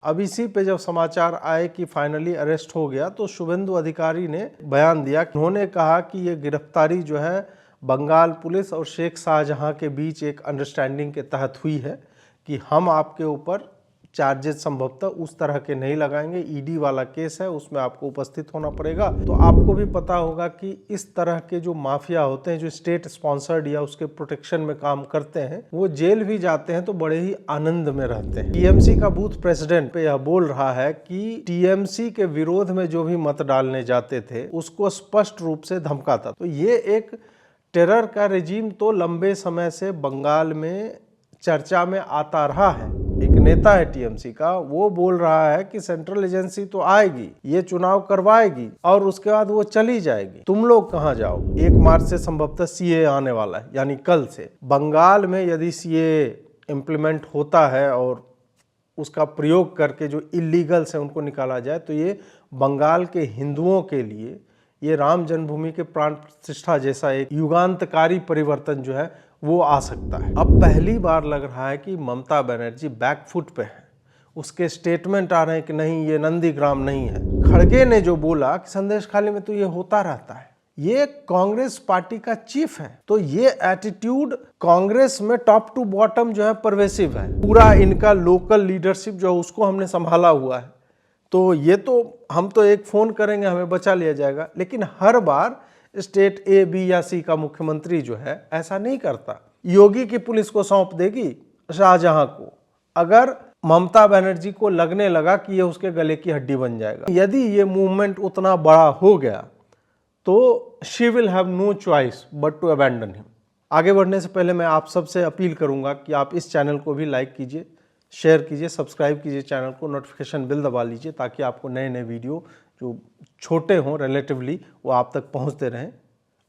अब इसी पे जब समाचार आए कि फाइनली अरेस्ट हो गया तो शुभेंदु अधिकारी ने बयान दिया। उन्होंने कहा कि ये गिरफ्तारी जो है बंगाल पुलिस और शेख शाहजहां के बीच एक अंडरस्टैंडिंग के तहत हुई है कि हम आपके ऊपर चार्जेस संभवतः उस तरह के नहीं लगाएंगे, ईडी वाला केस है, उसमें आपको उपस्थित होना पड़ेगा। तो आपको भी पता होगा कि इस तरह के जो माफिया होते हैं, जो स्टेट स्पॉन्सर्ड या उसके प्रोटेक्शन में काम करते हैं, वो जेल भी जाते हैं तो बड़े ही आनंद में रहते हैं। टीएमसी का बूथ प्रेसिडेंट पे यह बोल रहा है कि टीएमसी के विरोध में जो भी मत डालने जाते थे उसको स्पष्ट रूप से धमकाता। तो ये एक टेरर का रेजिम तो लंबे समय से बंगाल में चर्चा में आता रहा है। एक नेता है टीएमसी का, वो बोल रहा है कि सेंट्रल एजेंसी तो आएगी, ये चुनाव करवाएगी और उसके बाद वो चली जाएगी, तुम लोग कहां जाओ। 1 मार्च से संभवतः सीए आने वाला है, यानी कल से बंगाल में यदि सीए इम्प्लीमेंट होता है और उसका प्रयोग करके जो इलीगल से उनको निकाला जाए तो ये बंगाल के हिंदुओं के लिए ये राम जन्मभूमि के प्राण प्रतिष्ठा जैसा एक युगांतकारी परिवर्तन जो है वो आ सकता है। अब पहली बार लग रहा है कि ममता बनर्जी बैकफुट पे है। उसके स्टेटमेंट आ रहे हैं कि नहीं, ये नंदीग्राम नहीं है। खड़गे ने जो बोला कि संदेश खाली में तो ये होता रहता है, ये कांग्रेस पार्टी का चीफ है, तो ये एटीट्यूड कांग्रेस में टॉप टू बॉटम जो है परवेसिव है। पूरा इनका लोकल लीडरशिप जो है उसको हमने संभाला हुआ है, तो ये तो हम तो एक फोन करेंगे हमें बचा लिया जाएगा। लेकिन हर बार स्टेट ए बी या सी का मुख्यमंत्री जो है ऐसा नहीं करता। योगी की पुलिस को सौंप देगी शाहजहां को, अगर ममता बनर्जी को लगने लगा कि ये उसके गले की हड्डी बन जाएगा। यदि ये मूवमेंट उतना बड़ा हो गया तो she will have no choice but to abandon him. आगे बढ़ने से पहले मैं आप सबसे अपील करूंगा कि आप इस चैनल को भी लाइक कीजिए, शेयर कीजिए, सब्सक्राइब कीजिए चैनल को, नोटिफिकेशन बिल दबा लीजिए ताकि आपको नए नए वीडियो जो छोटे हों रिलेटिवली वो आप तक पहुंचते रहें।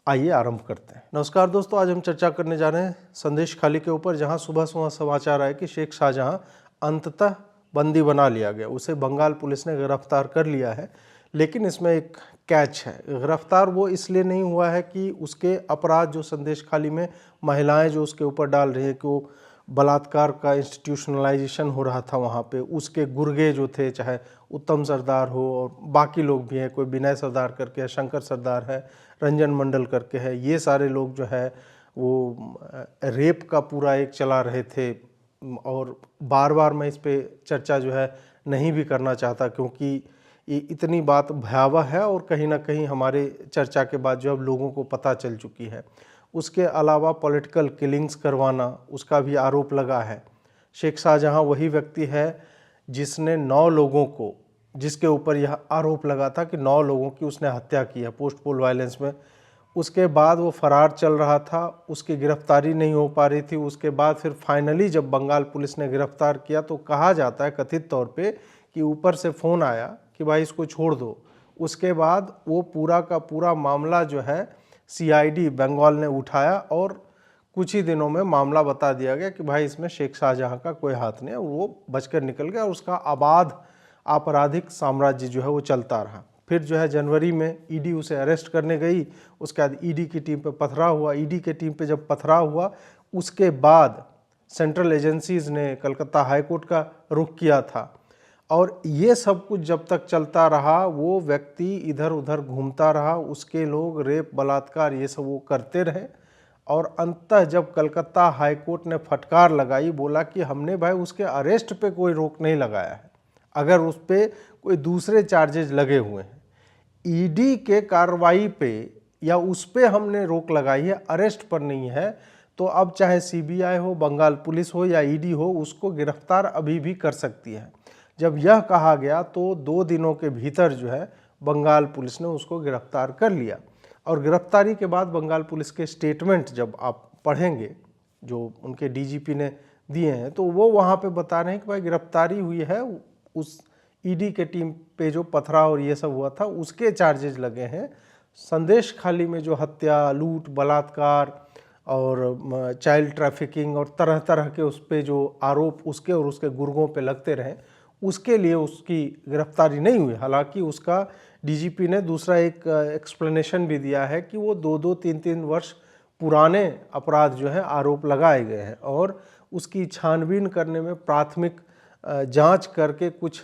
आइए आरंभ करते हैं। नमस्कार दोस्तों, आज हम चर्चा करने जा रहे हैं संदेश खाली के ऊपर, जहां सुबह सुबह समाचार आया कि शेख शाहजहां अंततः बंदी बना लिया गया, उसे बंगाल पुलिस ने गिरफ्तार कर लिया है। लेकिन इसमें एक कैच है, गिरफ्तार वो इसलिए नहीं हुआ है कि उसके अपराध जो संदेश खाली में महिलाएं जो उसके ऊपर डाल रही है कि वो बलात्कार का इंस्टीट्यूशनलाइजेशन हो रहा था वहाँ पे, उसके गुर्गे जो थे, चाहे उत्तम सरदार हो और बाकी लोग भी हैं, कोई विनय सरदार करके है, शंकर सरदार है, रंजन मंडल करके है, ये सारे लोग जो है वो रेप का पूरा एक चला रहे थे। और बार बार मैं इस पे चर्चा जो है नहीं भी करना चाहता क्योंकि ये इतनी बात भयावह है और कहीं ना कहीं हमारे चर्चा के बाद जो अब लोगों को पता चल चुकी है। उसके अलावा पॉलिटिकल किलिंग्स करवाना, उसका भी आरोप लगा है। शेख शाहजहां वही व्यक्ति है जिसने 9 लोगों को, जिसके ऊपर यह आरोप लगा था कि 9 लोगों की उसने हत्या की है पोस्ट पोल वायलेंस में। उसके बाद वो फरार चल रहा था, उसकी गिरफ्तारी नहीं हो पा रही थी। उसके बाद फिर फाइनली जब बंगाल पुलिस ने गिरफ्तार किया तो कहा जाता है कथित तौर पे कि ऊपर से फ़ोन आया कि भाई इसको छोड़ दो। उसके बाद वो पूरा का पूरा मामला जो है सीआईडी बंगाल ने उठाया और कुछ ही दिनों में मामला बता दिया गया कि भाई इसमें शेख शाहजहां का कोई हाथ नहीं है, वो बचकर निकल गया और उसका आबाद आपराधिक साम्राज्य जो है वो चलता रहा। फिर जो है जनवरी में ईडी उसे अरेस्ट करने गई, उसके बाद ईडी की टीम पे पथराव हुआ। ईडी की टीम पे जब पथराव हुआ उसके बाद सेंट्रल एजेंसीज ने कलकत्ता हाईकोर्ट का रुख किया था और ये सब कुछ जब तक चलता रहा वो व्यक्ति इधर उधर घूमता रहा, उसके लोग रेप बलात्कार ये सब वो करते रहे। और अंततः जब कलकत्ता हाईकोर्ट ने फटकार लगाई, बोला कि हमने भाई उसके अरेस्ट पे कोई रोक नहीं लगाया है, अगर उस पर कोई दूसरे चार्जेज लगे हुए हैं, ईडी के कार्रवाई पे या उस पे हमने रोक लगाई है, अरेस्ट पर नहीं है, तो अब चाहे सीबीआई हो, बंगाल पुलिस हो या ईडी हो, उसको गिरफ्तार अभी भी कर सकती है। जब यह कहा गया तो 2 दिनों के भीतर जो है बंगाल पुलिस ने उसको गिरफ्तार कर लिया। और गिरफ्तारी के बाद बंगाल पुलिस के स्टेटमेंट जब आप पढ़ेंगे जो उनके डीजीपी ने दिए हैं तो वो वहाँ पे बता रहे हैं कि भाई गिरफ्तारी हुई है, उस ईडी के टीम पे जो पथराव और ये सब हुआ था उसके चार्जेज लगे हैं। संदेश खाली में जो हत्या, लूट, बलात्कार और चाइल्ड ट्रैफिकिंग और तरह तरह के उस पर जो आरोप उसके और उसके गुर्गों पे लगते रहे, उसके लिए उसकी गिरफ्तारी नहीं हुई। हालांकि उसका डीजीपी ने दूसरा एक एक्सप्लेनेशन भी दिया है कि वो 2-2, 3-3 वर्ष पुराने अपराध जो है आरोप लगाए गए हैं और उसकी छानबीन करने में प्राथमिक जांच करके कुछ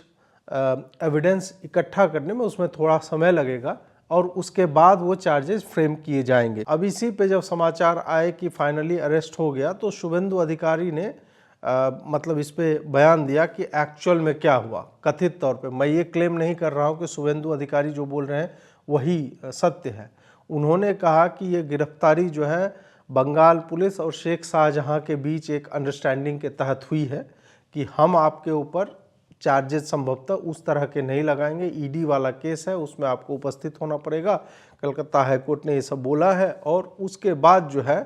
एविडेंस इकट्ठा करने में उसमें थोड़ा समय लगेगा और उसके बाद वो चार्जेस फ्रेम किए जाएंगे। अब इसी पे जब समाचार आए कि फाइनली अरेस्ट हो गया तो शुभेंदु अधिकारी ने मतलब इस पे बयान दिया कि एक्चुअल में क्या हुआ। कथित तौर पे, मैं ये क्लेम नहीं कर रहा हूँ कि शुभेंदु अधिकारी जो बोल रहे हैं वही सत्य है। उन्होंने कहा कि ये गिरफ्तारी जो है बंगाल पुलिस और शेख शाहजहां के बीच एक अंडरस्टैंडिंग के तहत हुई है कि हम आपके ऊपर चार्जेस संभवतः उस तरह के नहीं लगाएंगे, ईडी वाला केस है, उसमें आपको उपस्थित होना पड़ेगा। कलकत्ता हाईकोर्ट ने ये सब बोला है और उसके बाद जो है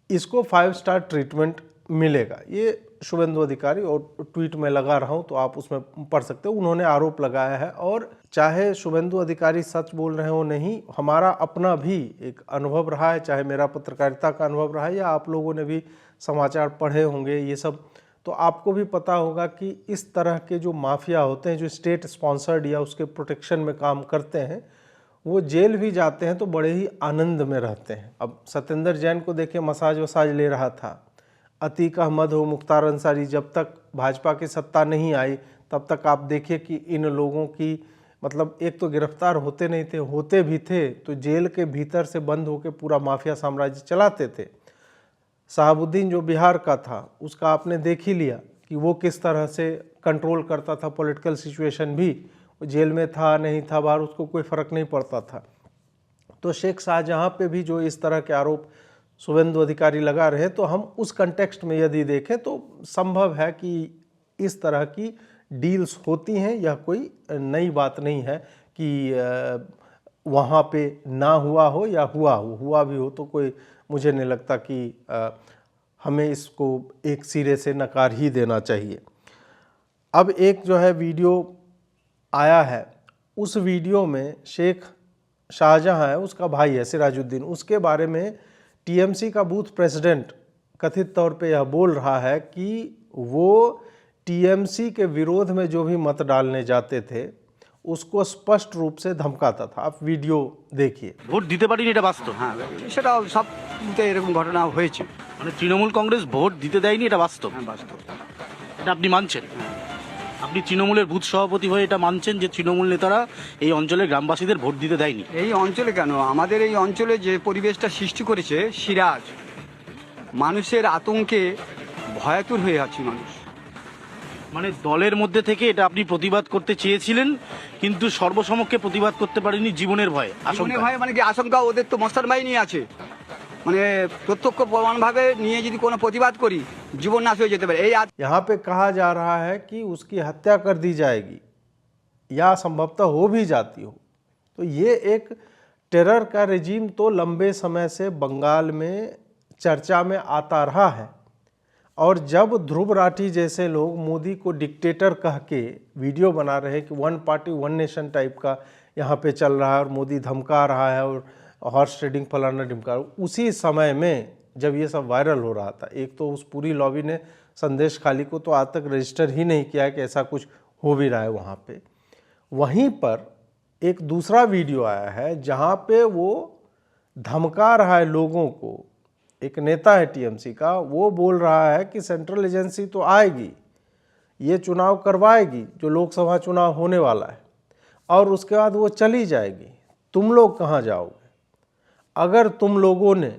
इसको 5 स्टार ट्रीटमेंट मिलेगा। ये शुभेंदु अधिकारी, और ट्वीट में लगा रहा हूं तो आप उसमें पढ़ सकते हो, उन्होंने आरोप लगाया है। और चाहे शुभेंदु अधिकारी सच बोल रहे हो नहीं, हमारा अपना भी एक अनुभव रहा है, चाहे मेरा पत्रकारिता का अनुभव रहा है या आप लोगों ने भी समाचार पढ़े होंगे ये सब, तो आपको भी पता होगा कि इस तरह के जो माफिया होते हैं जो स्टेट स्पॉन्सर्ड या उसके प्रोटेक्शन में काम करते हैं, वो जेल भी जाते हैं तो बड़े ही आनंद में रहते हैं। अब सत्येंद्र जैन को देखिए, मसाज वसाज ले रहा था। अतीक अहमद हो, मुख्तार अंसारी, जब तक भाजपा की सत्ता नहीं आई तब तक आप देखिए कि इन लोगों की मतलब एक तो गिरफ्तार होते नहीं थे, होते भी थे तो जेल के भीतर से बंद होकर पूरा माफिया साम्राज्य चलाते थे। शहाबुद्दीन जो बिहार का था उसका आपने देख ही लिया कि वो किस तरह से कंट्रोल करता था पॉलिटिकल सिचुएशन भी, जेल में था नहीं था बाहर उसको कोई फर्क नहीं पड़ता था। तो शेख शाहजहां पे भी जो इस तरह के आरोप शुभेंदु अधिकारी लगा रहे, तो हम उस कंटेक्स्ट में यदि देखें तो संभव है कि इस तरह की डील्स होती हैं। यह कोई नई बात नहीं है कि वहाँ पे ना हुआ हो या हुआ भी हो, तो कोई मुझे नहीं लगता कि हमें इसको एक सिरे से नकार ही देना चाहिए। अब एक जो है वीडियो आया है, उस वीडियो में शेख शाहजहां है, उसका भाई है सिराजुद्दीन, उसके बारे में टीएमसी का बूथ प्रेसिडेंट कथित तौर पे यह बोल रहा है कि वो टीएमसी के विरोध में जो भी मत डालने जाते थे उसको स्पष्ट रूप से धमकाता था। आप वीडियो देखिए। ভোট দিতে পারিনি এটা বাস্তব। হ্যাঁ সেটা সব বুথে এরকম ঘটনা হয়েছে। মানে তৃণমূল কংগ্রেস ভোট দিতে দেয়নি এটা বাস্তব। হ্যাঁ বাস্তব। এটা আপনি মানছেন? আপনি তৃণমূলের বুথ সভাপতি হয়ে এটা মানছেন যে তৃণমূল নেতারা এই অঞ্চলের গ্রামবাসীদের ভোট দিতে দেয়নি? এই অঞ্চলে কেন, আমাদের এই অঞ্চলে যে পরিবেশটা সৃষ্টি করেছে সিরাজ, মানুষের আতঙ্কে ভয়াতুর হয়ে আছে মানুষ। মানে দলের মধ্যে থেকে এটা আপনি প্রতিবাদ করতে চেয়েছিলেন কিন্তু সর্বসমক্ষে প্রতিবাদ করতে পারেননি জীবনের ভয়ে, মনে আশঙ্কা। হয় মানে কি আশঙ্কা, ওদের তো মস্তান বাহিনী আছে, মানে প্রত্যক্ষ প্রমাণভাবে নিয়ে যদি কোনো প্রতিবাদ করি জীবন নাশ হয়ে যেতে পারে। এই यहाँ पे कहा जा रहा है कि उसकी हत्या कर दी जाएगी या संभवतः हो भी जाती हो। तो ये एक टेरर का रेजिम तो लंबे समय से बंगाल में चर्चा में आता रहा है। और जब ध्रुव राठी जैसे लोग मोदी को डिक्टेटर कह के वीडियो बना रहे कि 1 पार्टी 1 नेशन टाइप का यहाँ पे चल रहा है और मोदी धमका रहा है और हॉर्स ट्रेडिंग फलाना ढिमका, उसी समय में जब ये सब वायरल हो रहा था, एक तो उस पूरी लॉबी ने संदेश खाली को तो आज तक रजिस्टर ही नहीं किया कि ऐसा कुछ हो भी रहा है वहाँ पे। वहीं पर एक दूसरा वीडियो आया है जहाँ पे वो धमका रहा है लोगों को। एक नेता है टीएमसी का, वो बोल रहा है कि सेंट्रल एजेंसी तो आएगी, ये चुनाव करवाएगी जो लोकसभा चुनाव होने वाला है, और उसके बाद वो चली जाएगी, तुम लोग कहाँ जाओगे? अगर तुम लोगों ने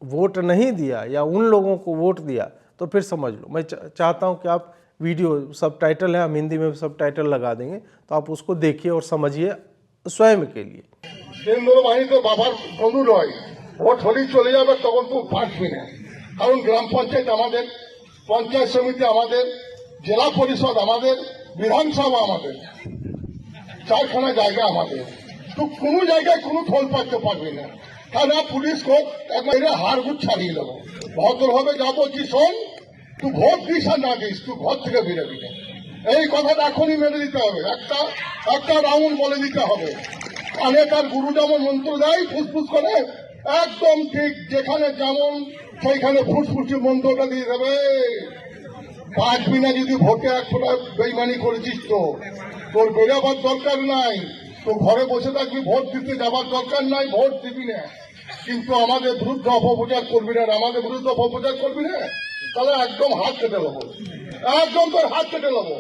वोट नहीं दिया या उन लोगों को वोट दिया तो फिर समझ लो। मैं चाहता हूं कि आप वीडियो, सब टाइटल है, हम हिंदी में भी सब टाइटल लगा देंगे, तो आप उसको देखिए और समझिए स्वयं के लिए। কেন্দ্র বাহিনী তো বাবার বন্ধু নয়, ভোট হলেই চলে যাবে, তখন তো পারবি না। কারণ গ্রাম পঞ্চায়েত আমাদের, পঞ্চায়েত সমিতি আমাদের, জেলা পরিষদ আমাদের, বিধানসভা আমাদের, 4খানা জায়গা আমাদের। তো কোনো জায়গায় কোনো ফল পাইতে পারবি না। থানা পুলিশ কোর্ট একবার হাড়গুড় ছাড়িয়ে দেবো। ভদ্রভাবে যাবো কি শোন, তুই ভোট দিস আর না দিস, তুই ঘর থেকে বেরোবি না। এই কথাটা এখনই মেনে দিতে হবে, একটা রাউন্ড বলে দিতে হবে। কানে তার গুরু যেমন মন্ত্র দেয় ফুসফুস করে, একদম ঠিক যেখানে যেমন সেইখানে ফুসফুসি মন্ত্রটা দিয়ে দেবে। বাঁচবি না যদি ভোটে এক ফোঁটা বেইমানি করেছিস তো, তোর বেরোবার দরকার নাই, তো ঘরে বসে থাকবি, ভোট দিতে যাবার দরকার নাই, ভোট দিবি না। কিন্তু আমাদের বিরুদ্ধে অপপ্রচার করবি না, আমাদের বিরুদ্ধে অপপ্রচার করবি না, তাহলে একদম হাত কেটে নেবো, একদম তোর হাত কেটে নেবো।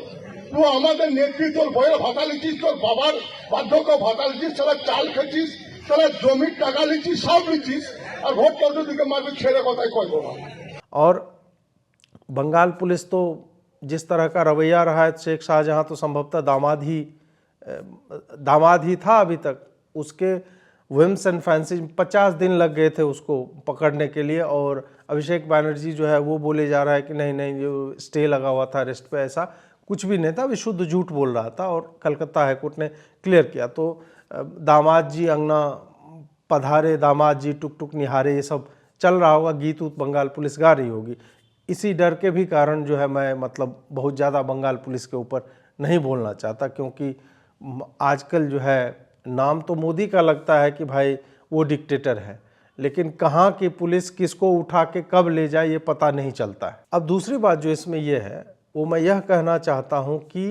তুই আমাদের নেত্রী, তোর বইয়ের ভাতা লিখিস, তোর বাবার বার্ধক্য ভাতা লিখিস, তারা চাল খেছিস, তারা জমির টাকা লিখিস, সব লিখিস, আর ভোট করতে দিকে মারবি, ছেড়ে কথাই কইবো না। और बंगाल पुलिस तो जिस तरह का रवैया रहा है, शेख शाहजहां तो संभवतः दामाद ही था अभी तक, उसके विम्स एंड फैंसी 50 दिन लग गए थे उसको पकड़ने के लिए। और अभिषेक बैनर्जी जो है वो बोले जा रहा है कि नहीं नहीं, जो स्टे लगा हुआ था अरेस्ट पे, ऐसा कुछ भी नहीं था, विशुद्ध झूठ बोल रहा था। और कलकत्ता हाईकोर्ट ने क्लियर किया। तो दामाद जी अंगना पधारे, दामाद जी टुक टुक निहारे, ये सब चल रहा होगा, गीत उत बंगाल पुलिस गा रही होगी। इसी डर के भी कारण जो है मैं मतलब बहुत ज़्यादा बंगाल पुलिस के ऊपर नहीं बोलना चाहता, क्योंकि आजकल जो है नाम तो मोदी का लगता है कि भाई वो डिक्टेटर है, लेकिन कहाँ की पुलिस किसको उठा के कब ले जाए ये पता नहीं चलता है। अब दूसरी बात जो इसमें यह है, वो मैं यह कहना चाहता हूँ कि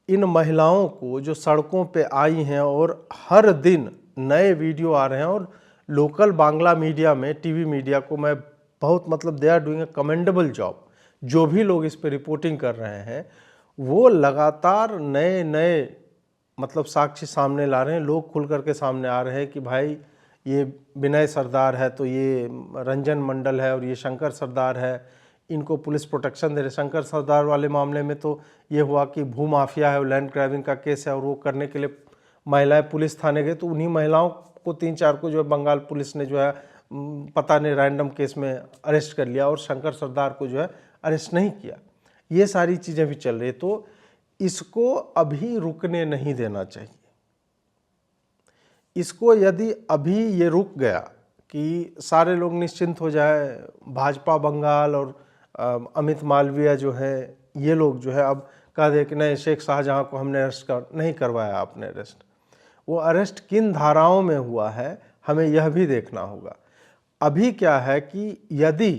इन महिलाओं को जो सड़कों पे आई हैं और हर दिन नए वीडियो आ रहे हैं, और लोकल बांग्ला मीडिया में, टीवी मीडिया को मैं बहुत मतलब they are doing a commendable job. जो भी लोग इस पे रिपोर्टिंग कर रहे हैं वो लगातार नए नए मतलब साक्ष्य सामने ला रहे हैं, लोग खुल करके सामने आ रहे हैं कि भाई ये विनय सरदार है, तो ये रंजन मंडल है, और ये शंकर सरदार है, इनको पुलिस प्रोटेक्शन दे रहे। शंकर सरदार वाले मामले में तो ये हुआ कि भू माफिया है, लैंड ग्रैबिंग का केस है, और वो करने के लिए महिलाएं पुलिस थाने गए, तो उन्हीं महिलाओं को 3-4 को जो है बंगाल पुलिस ने जो है पता नहीं रैंडम केस में अरेस्ट कर लिया, और शंकर सरदार को जो है अरेस्ट नहीं किया। ये सारी चीज़ें भी चल रही, तो इसको अभी रुकने नहीं देना चाहिए। इसको यदि अभी ये रुक गया कि सारे लोग निश्चिंत हो जाए, भाजपा बंगाल और अमित मालवीय जो है, ये लोग जो है अब कह दे कि नहीं शेख शाहजहां को हमने अरेस्ट नहीं करवाया, आपने अरेस्ट, वो अरेस्ट किन धाराओं में हुआ है हमें यह भी देखना होगा। अभी क्या है कि यदि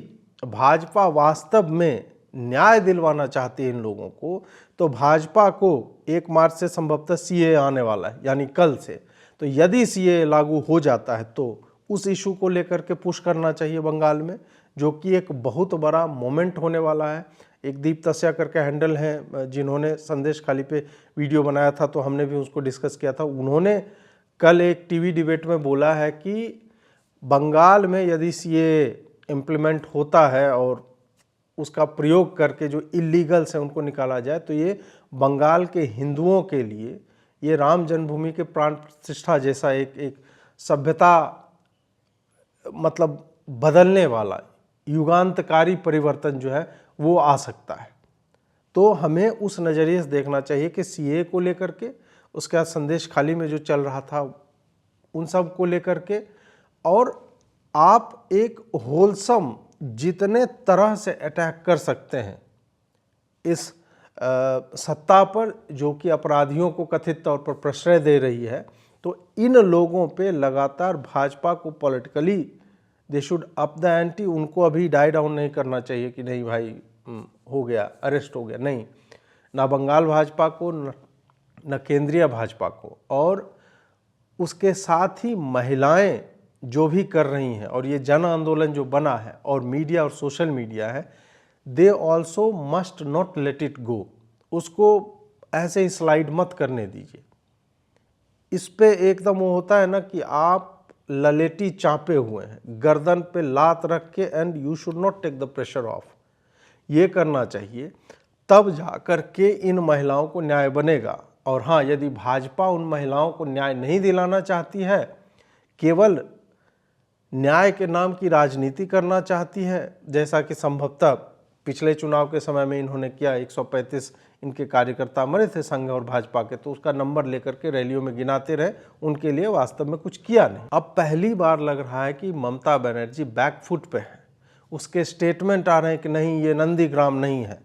भाजपा वास्तव में न्याय दिलवाना चाहती है इन लोगों को, तो भाजपा को 1 मार्च से संभवतः सीए आने वाला है, यानी कल से। तो यदि सीए लागू हो जाता है तो उस इशू को लेकर के पुश करना चाहिए बंगाल में, जो कि एक बहुत बड़ा मोमेंट होने वाला है। एक दीप तस्या करके हैंडल हैं जिन्होंने संदेश खाली पे वीडियो बनाया था, तो हमने भी उसको डिस्कस किया था। उन्होंने कल एक टीवी डिबेट में बोला है कि बंगाल में यदि सीए इम्प्लीमेंट होता है और उसका प्रयोग करके जो इलीगल्स हैं उनको निकाला जाए, तो ये बंगाल के हिंदुओं के लिए ये राम जन्मभूमि के प्राण प्रतिष्ठा जैसा एक सभ्यता मतलब बदलने वाला युगांतकारी परिवर्तन जो है वो आ सकता है। तो हमें उस नज़रिए से देखना चाहिए कि सीए को लेकर के, उसके बाद संदेश खाली में जो चल रहा था उन सब को लेकर के, और आप एक होलसम जितने तरह से अटैक कर सकते हैं इस सत्ता पर जो कि अपराधियों को कथित तौर पर प्रश्रय दे रही है, तो इन लोगों पे लगातार भाजपा को politically they should up the anti. उनको अभी डाई डाउन नहीं करना चाहिए कि नहीं भाई हो गया, अरेस्ट हो गया, नहीं, ना बंगाल भाजपा को न केंद्रीय भाजपा को, और उसके साथ ही महिलाएं जो भी कर रही हैं, और ये जन आंदोलन जो बना है और मीडिया और सोशल मीडिया है, they also must not let it go. उसको ऐसे ही स्लाइड मत करने दीजिए। इस पे एकदम वो होता है ना कि आप ललेटी चापे हुए हैं, गर्दन पे लात रख के, and you should not take the pressure off. ये करना चाहिए, तब जाकर के इन महिलाओं को न्याय बनेगा। और हाँ, यदि भाजपा उन महिलाओं को न्याय नहीं दिलाना चाहती है, केवल न्याय के नाम की राजनीति करना चाहती है, जैसा कि संभवतः पिछले चुनाव के समय में इन्होंने किया, 135 इनके कार्यकर्ता मरे थे संघ और भाजपा के, तो उसका नंबर लेकर के रैलियों में गिनाते रहे, उनके लिए वास्तव में कुछ किया नहीं। अब पहली बार लग रहा है कि ममता बनर्जी बैकफुट पे है। उसके स्टेटमेंट आ रहे हैं कि नहीं ये नंदीग्राम नहीं है,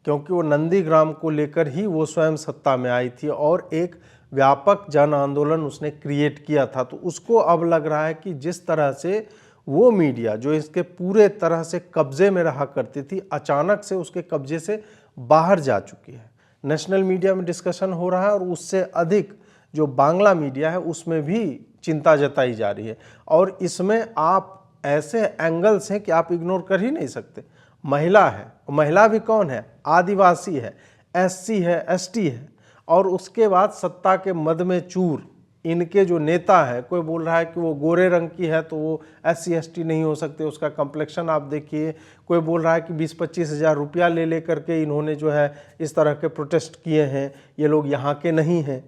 क्योंकि वो नंदीग्राम को लेकर ही वो स्वयं सत्ता में आई थी और एक व्यापक जन आंदोलन उसने क्रिएट किया था। तो उसको अब लग रहा है कि जिस तरह से वो मीडिया जो इसके पूरे तरह से कब्जे में रहा करती थी, अचानक से उसके कब्जे से बाहर जा चुकी है। नेशनल मीडिया में डिस्कशन हो रहा है, और उससे अधिक जो बांग्ला मीडिया है उसमें भी चिंता जताई जा रही है। और इसमें आप ऐसे एंगल्स हैं कि आप इग्नोर कर ही नहीं सकते। महिला है, महिला भी कौन है, आदिवासी है, एससी है, एसटी है, और उसके बाद सत्ता के मद में चूर इनके जो नेता है, कोई बोल रहा है कि वो गोरे रंग की है तो वो एससी एसटी नहीं हो सकते, उसका कम्प्लेक्शन आप देखिए, कोई बोल रहा है कि 20-25 हज़ार रुपया ले करके इन्होंने जो है इस तरह के प्रोटेस्ट किए हैं, ये लोग यहाँ के नहीं हैं।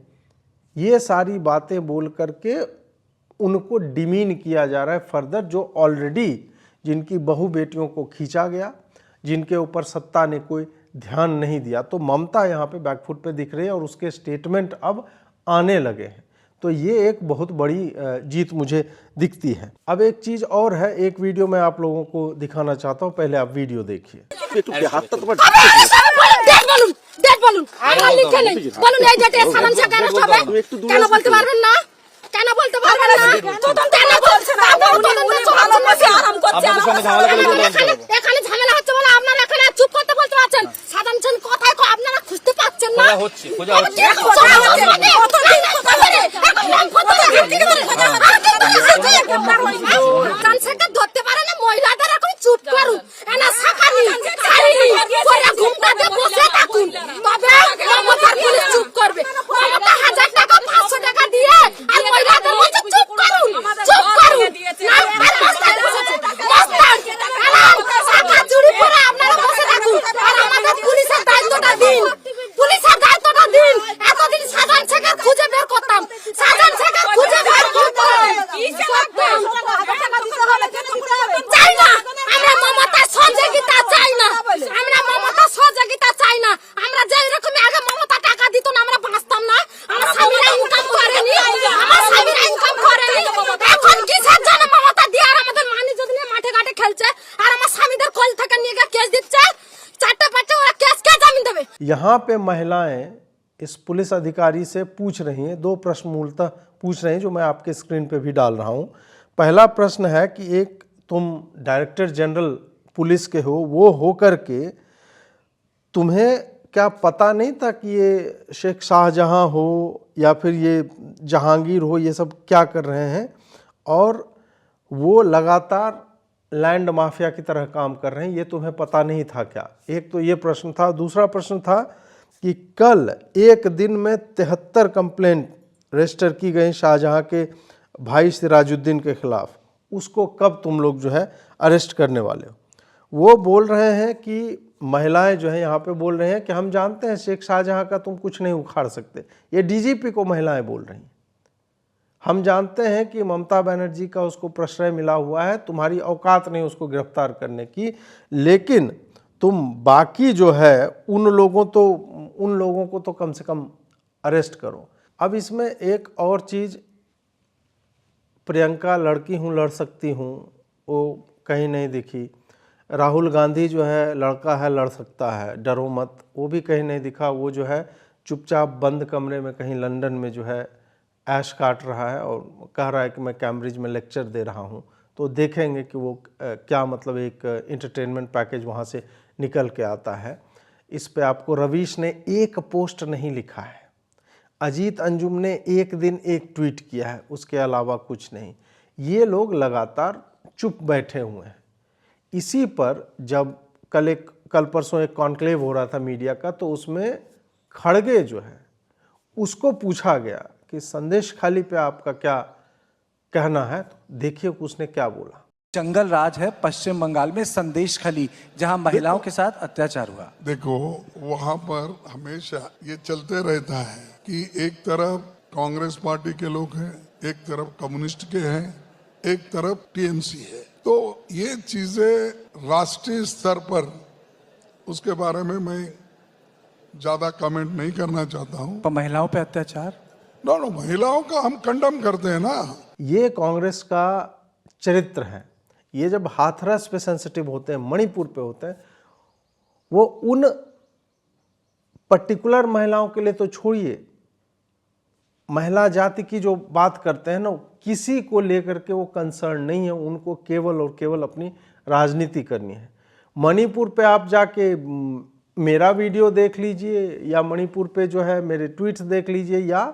ये सारी बातें बोल करके उनको डिमीन किया जा रहा है फर्दर, जो ऑलरेडी जिनकी बहू बेटियों को खींचा गया, जिनके ऊपर सत्ता ने कोई ध्यान नहीं दिया। तो ममता यहाँ पे बैकफुट पे दिख रही है और उसके स्टेटमेंट अब आने लगे हैं। तो ये एक बहुत बड़ी जीत मुझे दिखती है। अब एक चीज़ और है, एक वीडियो मैं आप लोगों को दिखाना चाहता हूँ, पहले आप वीडियो देखिए। यहाँ पे महिलाएं इस पुलिस अधिकारी से पूछ रही हैं, दो प्रश्न मूलतः पूछ रही हैं जो मैं आपके स्क्रीन पे भी डाल रहा हूँ। पहला प्रश्न है कि एक तुम डायरेक्टर जनरल पुलिस के हो, वो हो कर के तुम्हें क्या पता नहीं था कि ये शेख शाहजहां हो या फिर ये जहांगीर हो, ये सब क्या कर रहे हैं, और वो लगातार लैंड माफिया की तरह काम कर रहे हैं, ये तुम्हें पता नहीं था क्या? एक तो ये प्रश्न था। दूसरा प्रश्न था कि कल एक दिन में 73 कंप्लेंट रजिस्टर की गई शाहजहां के भाई सिराजुद्दीन के खिलाफ, उसको कब तुम लोग जो है अरेस्ट करने वाले हो? वो बोल रहे हैं कि महिलाएं जो है यहाँ पे बोल रहे हैं कि हम जानते हैं शेख शाहजहां का तुम कुछ नहीं उखाड़ सकते। ये डीजीपी को महिलाएं बोल रही हैं। हम जानते हैं कि ममता बनर्जी का उसको प्रश्रय मिला हुआ है, तुम्हारी औकात नहीं उसको गिरफ्तार करने की, लेकिन तुम बाकी जो है उन लोगों को तो कम से कम अरेस्ट करो। अब इसमें एक और चीज़, प्रियंका लड़की हूँ लड़ सकती हूँ, वो कहीं नहीं दिखी। राहुल गांधी जो है लड़का है लड़ सकता है, डरो मत, वो भी कहीं नहीं दिखा। वो जो है चुपचाप बंद कमरे में कहीं लंदन में जो है ऐश काट रहा है और कह रहा है कि मैं कैम्ब्रिज में लेक्चर दे रहा हूँ। तो देखेंगे कि वो क्या मतलब एक एंटरटेनमेंट पैकेज वहाँ से निकल के आता है। इस पे आपको रवीश ने एक पोस्ट नहीं लिखा है, अजीत अंजुम ने एक दिन एक ट्वीट किया है, उसके अलावा कुछ नहीं। ये लोग लगातार चुप बैठे हुए हैं। इसी पर जब कल परसों एक कॉन्क्लेव हो रहा था मीडिया का, तो उसमें खड़गे जो है उसको पूछा गया कि संदेश खाली पे आपका क्या कहना है, तो देखिए उसने क्या बोला। जंगल राज है पश्चिम बंगाल में संदेश खली, जहां महिलाओं के साथ अत्याचार हुआ। देखो, वहां पर हमेशा ये चलते रहता है कि एक तरफ कांग्रेस पार्टी के लोग हैं, एक तरफ कम्युनिस्ट के हैं, एक तरफ टीएमसी है। तो ये चीजें राष्ट्रीय स्तर पर, उसके बारे में मैं ज्यादा कमेंट नहीं करना चाहता हूं। पर महिलाओं पे अत्याचार, नो, महिलाओं का हम कंडम करते हैं ना। ये कांग्रेस का चरित्र है। ये जब हाथरस पे सेंसिटिव होते हैं, मणिपुर पे होते हैं, वो उन पर्टिकुलर महिलाओं के लिए तो छोड़िए, महिला जाति की जो बात करते हैं ना, किसी को लेकर के वो कंसर्न नहीं है। उनको केवल और केवल अपनी राजनीति करनी है। मणिपुर पे आप जाके मेरा वीडियो देख लीजिए, या मणिपुर पे जो है मेरे ट्वीट्स देख लीजिए, या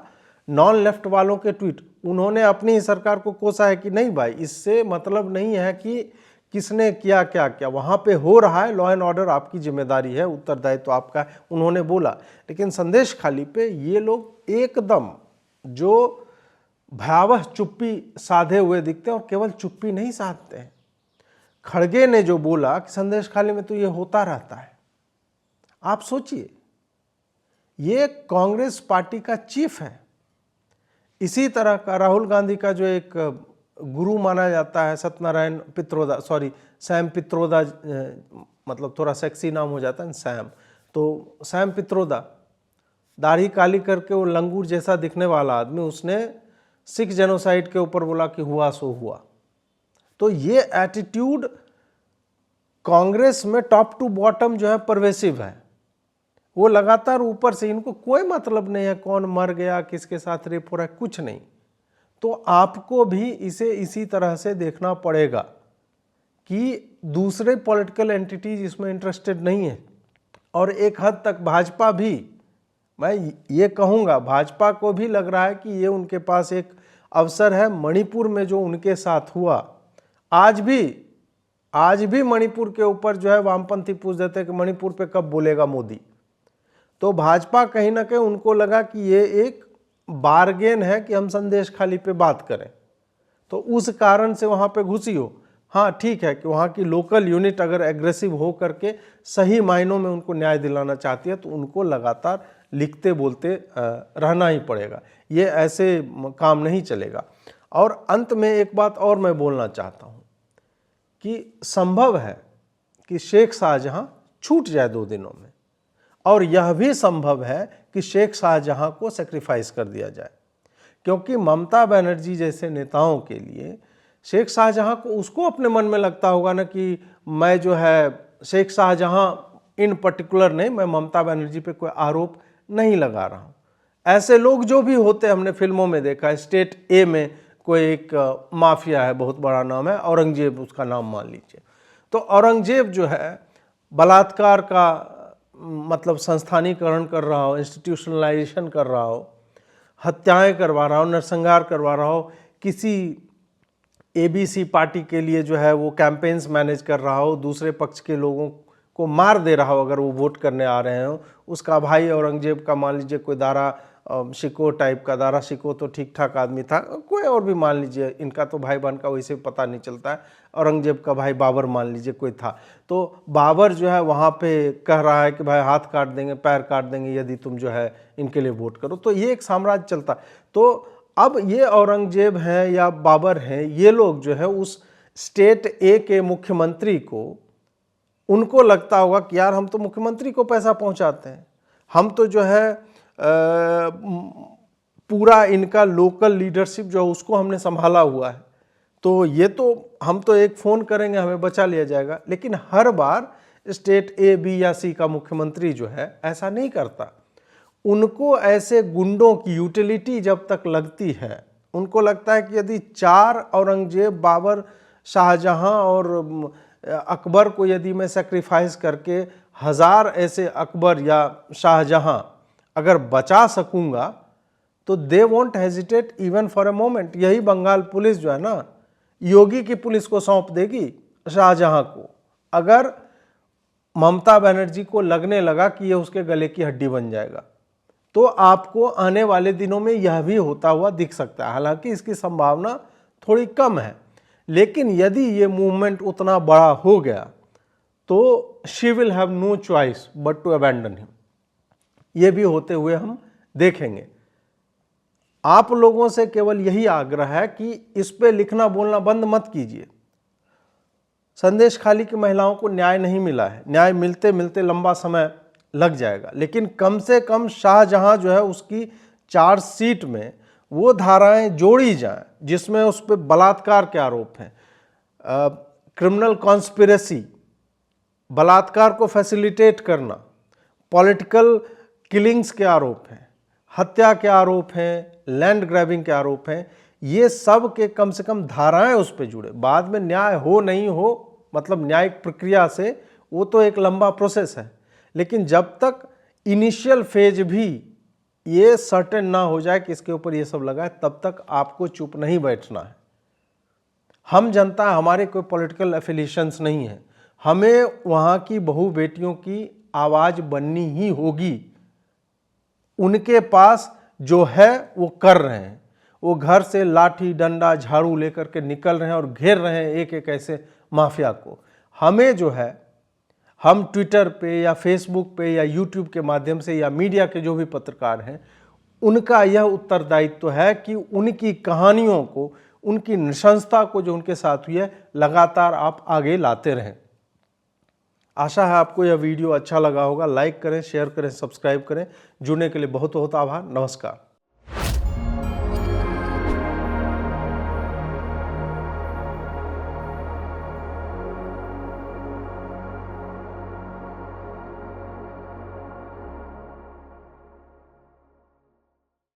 नॉन लेफ्ट वालों के ट्वीट, उन्होंने अपनी ही सरकार को कोसा है कि नहीं भाई, इससे मतलब नहीं है कि किसने किया क्या क्या, वहाँ पे हो रहा है, लॉ एंड ऑर्डर आपकी जिम्मेदारी है, उत्तरदायित्व तो आपका है, उन्होंने बोला। लेकिन संदेश खाली पे ये लोग एकदम जो भयावह चुप्पी साधे हुए दिखते हैं, और केवल चुप्पी नहीं साधते हैं। खड़गे ने जो बोला कि संदेश खाली में तो ये होता रहता है, आप सोचिए, ये कांग्रेस पार्टी का चीफ है। इसी तरह का राहुल गांधी का जो एक गुरु माना जाता है, सत्यनारायण पित्रोदा, सॉरी सैम पित्रोदा, मतलब थोड़ा सेक्सी नाम हो जाता है सैम, तो सैम पित्रोदा, दाढ़ी काली करके वो लंगूर जैसा दिखने वाला आदमी, उसने सिख जेनोसाइड के ऊपर बोला कि हुआ सो हुआ। तो ये एटीट्यूड कांग्रेस में टॉप टू बॉटम जो है परवेसिव है। वो लगातार ऊपर से, इनको कोई मतलब नहीं है कौन मर गया, किसके साथ रेप हो रहा है, कुछ नहीं। तो आपको भी इसे इसी तरह से देखना पड़ेगा कि दूसरे पॉलिटिकल एंटिटीज इसमें इंटरेस्टेड नहीं है। और एक हद तक भाजपा भी, मैं ये कहूँगा, भाजपा को भी लग रहा है कि ये उनके पास एक अवसर है। मणिपुर में जो उनके साथ हुआ, आज भी मणिपुर के ऊपर जो है वामपंथी पूछ देते हैं कि मणिपुर पे कब बोलेगा मोदी। तो भाजपा कहीं ना कहीं उनको लगा कि ये एक बार्गेन है कि हम संदेश खाली पे बात करें, तो उस कारण से वहाँ पे घुसी हो। हाँ ठीक है कि वहाँ की लोकल यूनिट अगर एग्रेसिव हो करके सही मायनों में उनको न्याय दिलाना चाहती है, तो उनको लगातार लिखते बोलते रहना ही पड़ेगा, ये ऐसे काम नहीं चलेगा। और अंत में एक बात और मैं बोलना चाहता हूँ कि संभव है कि शेख शाहजहां छूट जाए 2 दिनों में, और यह भी संभव है कि शेख शाहजहां को सेक्रीफाइस कर दिया जाए, क्योंकि ममता बनर्जी जैसे नेताओं के लिए शेख शाहजहां को, उसको अपने मन में लगता होगा ना कि मैं जो है शेख शाहजहां इन पर्टिकुलर नहीं, मैं ममता बनर्जी पे कोई आरोप नहीं लगा रहा हूँ। ऐसे लोग जो भी होते हैं, हमने फिल्मों में देखा है, स्टेट ए में कोई एक माफिया है, बहुत बड़ा नाम है, औरंगजेब उसका नाम मान लीजिए। तो औरंगजेब जो है बलात्कार का मतलब संस्थानीकरण कर रहा हो, इंस्टीट्यूशनलाइजेशन कर रहा हो, हत्याएं करवा रहा हो, नरसंहार करवा रहा हो, किसी एबीसी पार्टी के लिए जो है वो कैंपेन्स मैनेज कर रहा हो, दूसरे पक्ष के लोगों को मार दे रहा हो अगर वो वोट करने आ रहे हो, उसका भाई औरंगजेब का मान लीजिए कोई दारा शिको टाइप का, दारा शिको तो ठीक ठाक आदमी था, कोई और भी मान लीजिए, इनका तो भाई बहन का वैसे पता नहीं चलता है, औरंगजेब का भाई बाबर मान लीजिए कोई था, तो बाबर जो है वहाँ पे कह रहा है कि भाई हाथ काट देंगे, पैर काट देंगे यदि तुम जो है इनके लिए वोट करो। तो ये एक साम्राज्य चलता। तो अब ये औरंगजेब हैं या बाबर हैं, ये लोग जो है उस स्टेट ए के मुख्यमंत्री को, उनको लगता होगा कि यार हम तो मुख्यमंत्री को पैसा पहुंचाते हैं, हम तो जो है पूरा इनका लोकल लीडरशिप जो है उसको हमने संभाला हुआ है, तो ये तो हम तो एक फ़ोन करेंगे हमें बचा लिया जाएगा। लेकिन हर बार स्टेट ए बी या सी का मुख्यमंत्री जो है ऐसा नहीं करता। उनको ऐसे गुंडों की यूटिलिटी जब तक लगती है, उनको लगता है कि यदि 4 औरंगजेब, बाबर, शाहजहां और अकबर को यदि मैं सेक्रीफाइस करके 1000 ऐसे अकबर या शाहजहां अगर बचा सकूंगा, तो they won't hesitate even for a moment. यही बंगाल पुलिस जो है ना, योगी की पुलिस को सौंप देगी शाहजहां को, अगर ममता बनर्जी को लगने लगा कि ये उसके गले की हड्डी बन जाएगा। तो आपको आने वाले दिनों में यह भी होता हुआ दिख सकता है, हालांकि इसकी संभावना थोड़ी कम है, लेकिन यदि ये मूवमेंट उतना बड़ा हो गया तो she will have no choice but to abandon him. ये भी होते हुए हम देखेंगे। आप लोगों से केवल यही आग्रह है कि इस पे लिखना बोलना बंद मत कीजिए। संदेश खाली की महिलाओं को न्याय नहीं मिला है, न्याय मिलते मिलते लंबा समय लग जाएगा, लेकिन कम से कम शाहजहां जो है उसकी चार्जशीट में वो धाराएं जोड़ी जाएं जिसमें उस पर बलात्कार के आरोप हैं, क्रिमिनल कॉन्स्पिरेसी, बलात्कार को फैसिलिटेट करना, पॉलिटिकल किलिंग्स के आरोप हैं, हत्या के आरोप हैं, लैंड ग्रैबिंग के आरोप हैं। ये सब के कम से कम धाराएं उस पर जुड़े। बाद में न्याय हो नहीं हो, मतलब न्यायिक प्रक्रिया से, वो तो एक लंबा प्रोसेस है, लेकिन जब तक इनिशियल फेज भी ये सर्टेन ना हो जाए कि इसके ऊपर ये सब लगा है, तब तक आपको चुप नहीं बैठना है। हम जनता, हमारे कोई पॉलिटिकल एफिलिएशंस नहीं है, हमें वहाँ की बहू बेटियों की आवाज़ बननी ही होगी। उनके पास जो है वो कर रहे हैं, वो घर से लाठी डंडा झाड़ू लेकर के निकल रहे हैं और घेर रहे हैं एक एक ऐसे माफिया को। हमें जो है, हम ट्विटर पे या फेसबुक पे या यूट्यूब के माध्यम से या मीडिया के जो भी पत्रकार हैं, उनका यह उत्तरदायित्व है कि उनकी कहानियों को, उनकी नृशंसता को जो उनके साथ हुई है, लगातार आप आगे लाते रहें। आशा है आपको यह वीडियो अच्छा लगा होगा। लाइक करें, शेयर करें, सब्सक्राइब करें। जुड़ने के लिए बहुत बहुत आभार। नमस्कार।